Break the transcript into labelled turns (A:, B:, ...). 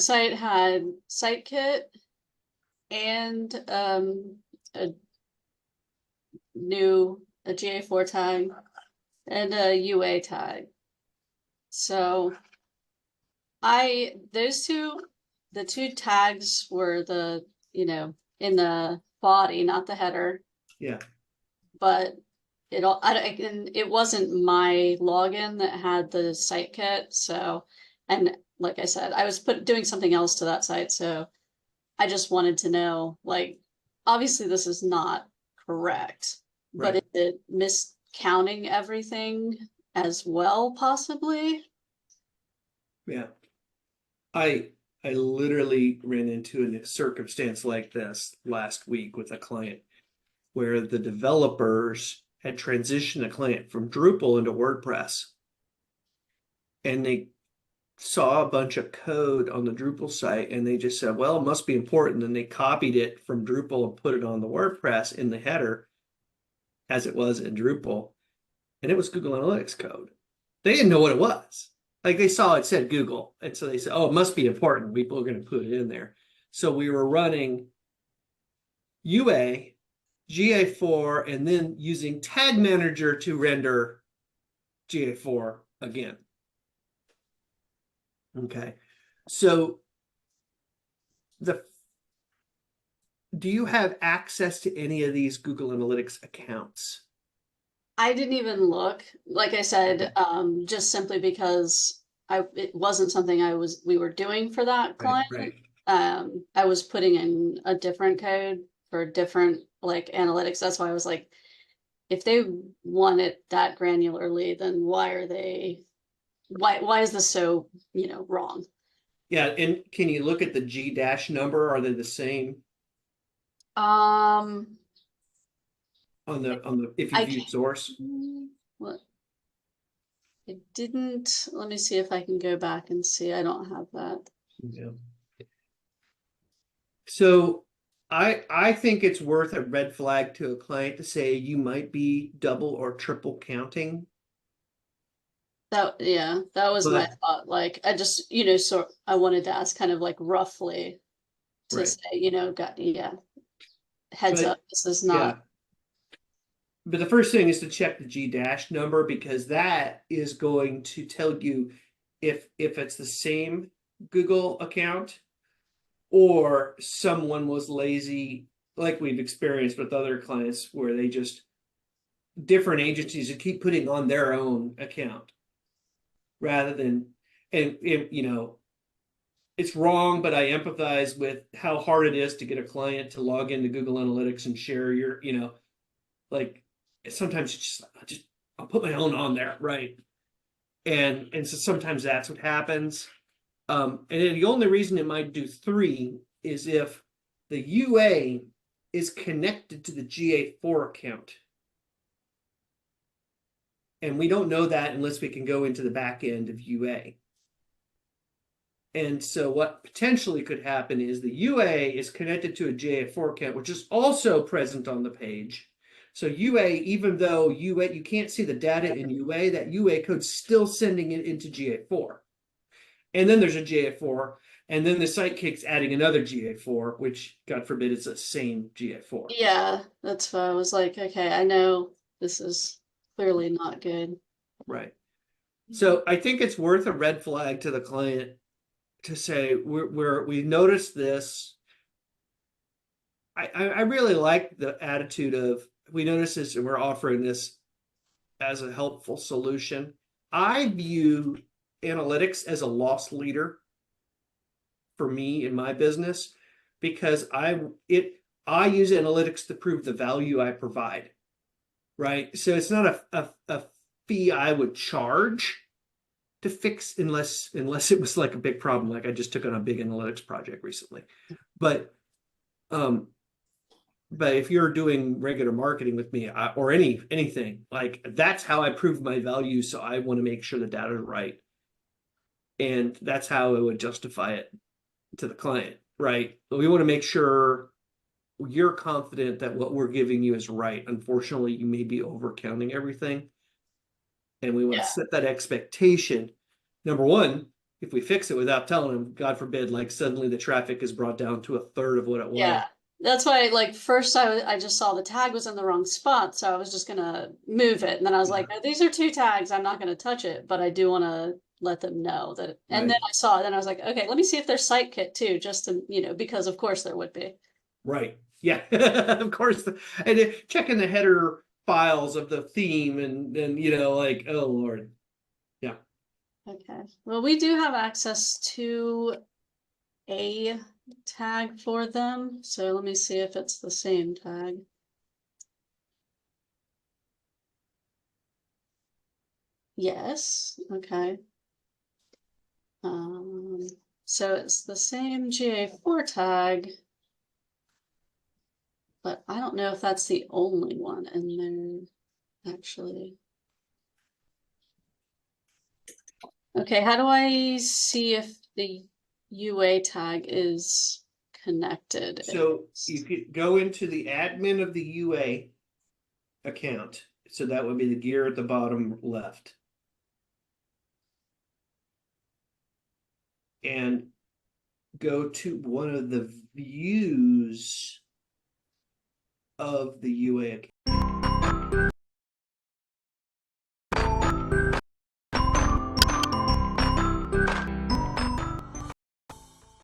A: site had SiteKit and a a GA4 tag and a UA tag. So the two tags were in the body, not the header.
B: Yeah.
A: But it wasn't my login that had the site kit. So, and like I said, I was doing something else to that site. So I just wanted to know, like, obviously this is not correct, but
B: Right.
A: is it miscounting everything as well, possibly?
B: Yeah. I literally ran into a circumstance like this last week with a client where the developers had transitioned a client from Drupal into WordPress. And they saw a bunch of code on the Drupal site and they just said, well, it must be important. And they copied it from Drupal and put it on the WordPress in the header as it was in Drupal. And it was Google Analytics code. They didn't know what it was. Like they saw it said Google. And so they said, oh, it must be important. People are going to put it in there. So we were running UA, GA4, and then using Tag Manager to render GA4 again. Okay. So do you have access to any of these Google Analytics accounts?
A: I didn't even look, like I said, just simply because it wasn't something we were doing for that
B: Right,
A: client.
B: right.
A: I was putting in a different code for different like analytics. That's why I was like, if they want it that granularly, then why is this so, wrong?
B: Yeah, and can you look at the G dash number? Are they the same
A: Um,
B: on the if you
A: I
B: view
A: can,
B: source?
A: what? I didn't, let me see if I can go back and see. I don't have that.
B: Yeah. So I think it's worth a red flag to a client to say you might be double or triple counting.
A: Yeah, that was my
B: But
A: thought. Like, I just, so I wanted to ask kind of like roughly to
B: right.
A: say, yeah, heads
B: But
A: up, this is not.
B: yeah. But the first thing is to check the G dash number because that is going to tell you if it's the same Google account or someone was lazy, like we've experienced with other clients where they just different agencies that keep putting on their own account rather than and it's wrong, but I empathize with how hard it is to get a client to log into Google Analytics and share your, like sometimes it's just I'll put my own on there, right? And so sometimes that's what happens. And then the only reason it might do 3 is if the UA is connected to the GA4 account. And we don't know that unless we can go into the back end of UA. And so what potentially could happen is the UA is connected to a GA4 account, which is also present on the page. So UA, even though you can't see the data in UA, that UA code's still sending it into GA4. And then there's a GA4, and then the Sitekick's adding another GA4, which God forbid it's the same GA4.
A: Yeah, that's why I was like, okay, I know this is clearly not good.
B: Right. So I think it's worth a red flag to the client to say we noticed this. I really like the attitude of we noticed this and we're offering this as a helpful solution. I view analytics as a loss leader for me in my business because I use analytics to prove the value I provide. Right. So it's not a fee I would charge to fix unless it was like a big problem, like I just took on a big analytics project recently. But but if you're doing regular marketing with me or anything, like that's how I prove my value. So I want to make sure the data is right. And that's how I would justify it to the client, right? But we want to make sure you're confident that what we're giving you is right. Unfortunately, you may be overcounting everything. And we want to
A: Yeah.
B: set that expectation. Number one, if we fix it without telling them, God forbid, like suddenly the traffic is brought down to a third of what it was.
A: Yeah. That's why, like, first I just saw the tag was in the wrong spot, so I was just gonna move it. And then I was like,
B: Yeah.
A: no, these are two tags. I'm not gonna touch it, but I do want to let them know that. And then
B: Right.
A: I saw it, and I was like, okay, let me see if there's site kit too, just to, because of course there would be.
B: Right. Yeah. Of course. And checking the header files of the theme and like, oh Lord. Yeah.
A: Okay. Well, we do have access to a tag for them, so let me see if it's the same tag. Yes. Okay. Um, so it's the same GA4 tag, but I don't know if that's the only one in there, actually. Okay, how do I see if the UA tag is connected?
B: So you could go into the admin of the UA account. So that would be the gear at the bottom left. And go to one of the views of the UA account.